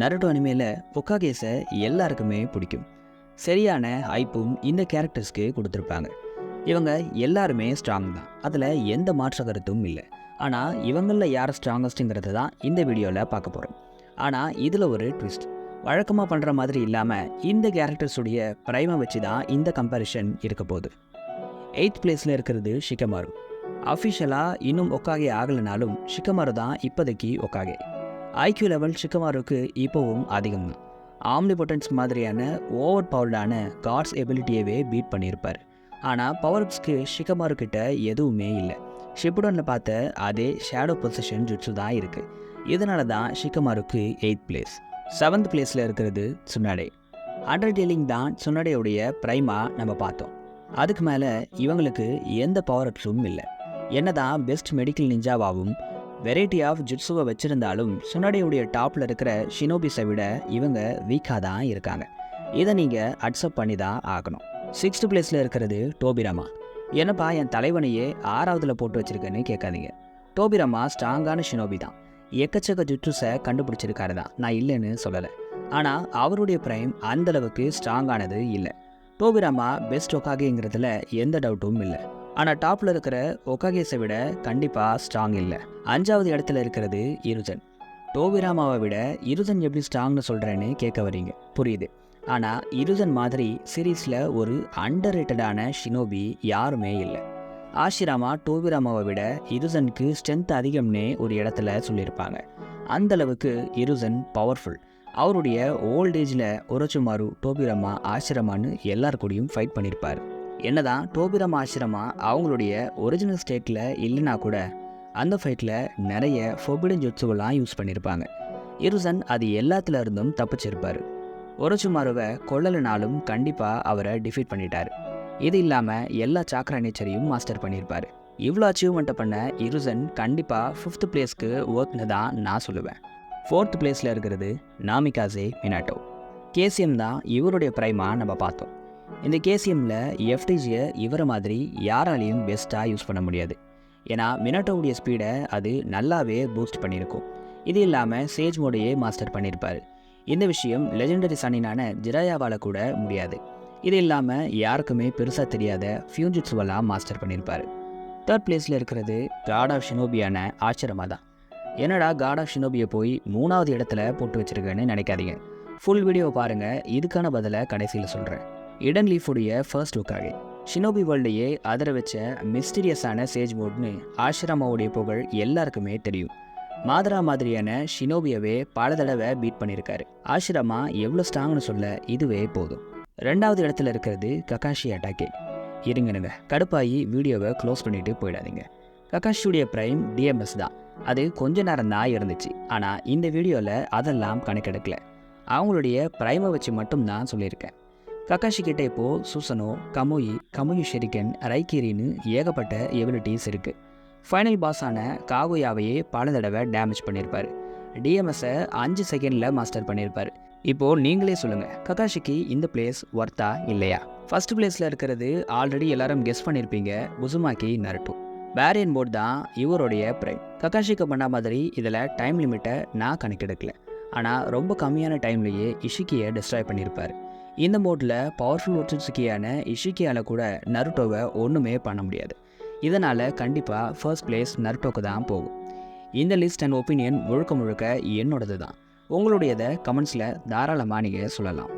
Naruto அனிமேல ஹொக்காகேஸை எல்லாருக்குமே பிடிக்கும். சரியான ஹைப்பும் இந்த கேரக்டர்ஸ்க்கு கொடுத்துருப்பாங்க. இவங்க எல்லாருமே ஸ்ட்ராங் தான், அதில் எந்த மாற்று கருத்தும் இல்லை. ஆனால் இவங்களில் யார் ஸ்ட்ராங்கஸ்ட்டுங்கிறது தான் இந்த வீடியோவில் பார்க்க போகிறோம். ஆனால் இதில் ஒரு ட்விஸ்ட். வழக்கமாக பண்ணுற மாதிரி இல்லாமல் இந்த கேரக்டர்ஸுடைய ப்ரைமை வச்சு தான் இந்த கம்பேரிஷன் இருக்க போகுது. 8th பிளேஸில் இருக்கிறது ஷிகமாரு. அஃபிஷியலாக இன்னும் ஒக்காகே ஆகலைனாலும் ஷிகமாரு தான் இப்போதைக்கு ஒக்காகே. ஐக்யூ லெவல் ஷிகமாருக்கு இப்போவும் அதிகம் தான். ஆம்னிபொட்டன்ஸ் மாதிரியான ஓவர் பவர்டான காட்ஸ் எபிலிட்டியவே பீட் பண்ணியிருப்பார். ஆனால் பவர்அப்ஸ்க்கு ஷிகமாரு கிட்ட எதுவுமே இல்லை. ஷிப்புடனில் பார்த்த அதே ஷேடோ பொசிஷன் ஜுட்ஸு தான் இருக்குது. இதனால தான் ஷிகமாருக்கு 8th பிளேஸ். 7th பிளேஸில் இருக்கிறது சுனாடே. அண்டர் டீலிங் தான் சுனாடேவுடைய ப்ரைமாக நம்ம பார்த்தோம். அதுக்கு மேலே இவங்களுக்கு எந்த பவர்அப்ஸும் இல்லை. என்னதான் பெஸ்ட் மெடிக்கல் நிஞ்சாவாகவும் வெரைட்டி ஆஃப் ஜுட்ஸுவை வச்சுருந்தாலும் சுனாடேவுடைய டாப்பில் இருக்கிற ஷினோபிஸை விட இவங்க வீக்காக தான் இருக்காங்க. இதை நீங்கள் அக்செப்ட் பண்ணி தான் ஆகணும். 6th பிளேஸில் இருக்கிறது டோபிராமா. என்னப்பா என் தலைவனையே 6வதுல போட்டு வச்சுருக்கேன்னு கேட்காதீங்க. டோபிராமா ஸ்ட்ராங்கான ஷினோபி தான். எக்கச்சக்க ஜுட்ஸை கண்டுபிடிச்சிருக்காரு தான், நான் இல்லைன்னு சொல்லலை. ஆனால் அவருடைய ப்ரைம் அந்தளவுக்கு ஸ்ட்ராங்கானது இல்லை. டோபிராமா பெஸ்ட் ஒக்காகேங்கிறதுல எந்த டவுட்டும் இல்லை. ஆனால் டாப்பில் இருக்கிற ஒக்காகேஸை விட கண்டிப்பாக ஸ்ட்ராங் இல்லை. 5வது இடத்துல இருக்கிறது இருஜன். டோபிராமாவை விட இருஜன் எப்படி ஸ்ட்ராங்னு சொல்கிறேன்னு கேட்க வரீங்க, புரியுது. ஆனால் இருஜன் மாதிரி சீரீஸில் ஒரு அண்டர் ரேட்டடான ஷினோபி யாருமே இல்லை. ஆஷிராமா டோபிராமாவை விட இருஜனுக்கு ஸ்ட்ரென்த் அதிகம்னே ஒரு இடத்துல சொல்லியிருப்பாங்க. அந்தளவுக்கு இருஜன் பவர்ஃபுல். அவருடைய ஓல்ட் ஏஜில் ஒரோச்சிமாரு, டோபிராமா, ஆஷிரமான்னு எல்லார் கூடயும் ஃபைட் பண்ணியிருப்பார். என்னதான் டோபிராமா ஆஷிரமா அவங்களுடைய ஒரிஜினல் ஸ்டேட்டில் இல்லைனா கூட அந்த ஃபைட்டில் நிறைய ஃபோபிடன் ஜுட்ஸுவெல்லாம் யூஸ் பண்ணியிருப்பாங்க. இருஜன் அது எல்லாத்துல இருந்தும் தப்பிச்சிருப்பார். ஒரோச்சிமாருவை கொல்லலைனாலும் கண்டிப்பாக அவரை டிஃபீட் பண்ணிட்டார். இது இல்லாமல் எல்லா சாக்ரா நேச்சரையும் மாஸ்டர் பண்ணியிருப்பார். இவ்வளோ அச்சீவ்மெண்ட்டை பண்ண இருஜன் கண்டிப்பாக 5th பிளேஸ்க்கு ஒர்க்னு தான் நான் சொல்லுவேன். 4th பிளேஸில் இருக்கிறது நாமிகாசே மினாட்டோ. கேசிஎம் தான் இவருடைய ப்ரைமாக நம்ம பார்த்தோம். இந்த கேசிஎம்மில் எஃப்டிஜியை இவரை மாதிரி யாராலையும் பெஸ்ட்டாக யூஸ் பண்ண முடியாது. ஏன்னா மினாட்டோவுடைய ஸ்பீடை அது நல்லாவே பூஸ்ட் பண்ணியிருக்கும். இது இல்லாமல் சேஜ் மோடையே மாஸ்டர் பண்ணியிருப்பார். இந்த விஷயம் லெஜெண்டரி சனினான ஜிராயாவால் கூட முடியாது. இது இல்லாமல் யாருக்குமே பெருசாக தெரியாத ஃபியூஞ்சுட்ஸுவெல்லாம் மாஸ்டர் பண்ணியிருப்பார். 3rd பிளேஸில் இருக்கிறது காட் ஆஃப் ஷினோபியான ஆச்சரமா தான். என்னடா காட் ஆஃப் ஷினோபியை போய் 3வது இடத்துல போட்டு வச்சுருக்கேன்னு நினைக்காதீங்க. ஃபுல் வீடியோவை பாருங்கள், இதுக்கான பதிலை கடைசியில் சொல்கிறேன். இடன் லீஃபுடைய ஃபர்ஸ்ட் ஒக்காகே. ஷினோபி வேர்ல்டையே அதிர வச்ச மிஸ்டீரியஸான சேஜ் மோட்னு ஆஷிராமாவுடைய புகழ் எல்லாருக்குமே தெரியும். மாதரா மாதிரியான ஷினோபியவே பல தடவை பீட் பண்ணியிருக்காரு. ஆஷிராமா எவ்வளோ ஸ்ட்ராங்னு சொல்ல இதுவே போதும். 2வது இடத்துல இருக்கிறது ககாஷி அட்டாக்கே. இருங்கனுங்க, கடுப்பாகி வீடியோவை க்ளோஸ் பண்ணிவிட்டு போயிடாதீங்க. ககாஷியுடைய ப்ரைம் டிஎம்எஸ் தான். அது கொஞ்ச நேரம் தான் இருந்துச்சு. ஆனால் இந்த வீடியோவில் அதெல்லாம் கணக்கெடுக்கல. அவங்களுடைய ப்ரைமை வச்சு மட்டும்தான் சொல்லியிருக்கேன். ககாஷி கிட்டே இப்போது சுசனோ, கமுயி ஷெரிகன், ரைக்கிரின்னு ஏகப்பட்ட எபிலிட்டிஸ் இருக்குது. ஃபைனல் பாஸான காகுயாவையே பல தடவை டேமேஜ் பண்ணியிருப்பார். டிஎம்எஸை 5 செகண்டில் மாஸ்டர் பண்ணியிருப்பார். இப்போது நீங்களே சொல்லுங்கள், ககாஷிக்கு இந்த பிளேஸ் ஒர்த்தா இல்லையா? 1st பிளேஸில் இருக்கிறது ஆல்ரெடி எல்லாரும் கெஸ் பண்ணியிருப்பீங்க, உசுமாக்கி நருட்டோ. வேரியன் மோட் தான் இவருடைய ப்ரைம். ககாஷிக்கு பண்ண மாதிரி இதில் டைம் லிமிட்டை நான் கணக்கெடுக்கல. ஆனால் ரொம்ப கம்மியான டைம்லேயே இஷிக்கியை டிஸ்ட்ராய் பண்ணியிருப்பார். இந்த மோட்டில் பவர்ஃபுல் ஒட்சுட்சுக்கியான இஷிக்கியால் கூட நருட்டோவை ஒன்றுமே பண்ண முடியாது. இதனால் கண்டிப்பாக 1st பிளேஸ் நருட்டோக்கு தான் போகும். இந்த லிஸ்ட் அண்ட் ஒப்பீனியன் முழுக்க முழுக்க என்னோடது தான். உங்களுடையதை கமெண்ட்ஸில் தாராளமாக நீங்கள் சொல்லலாம்.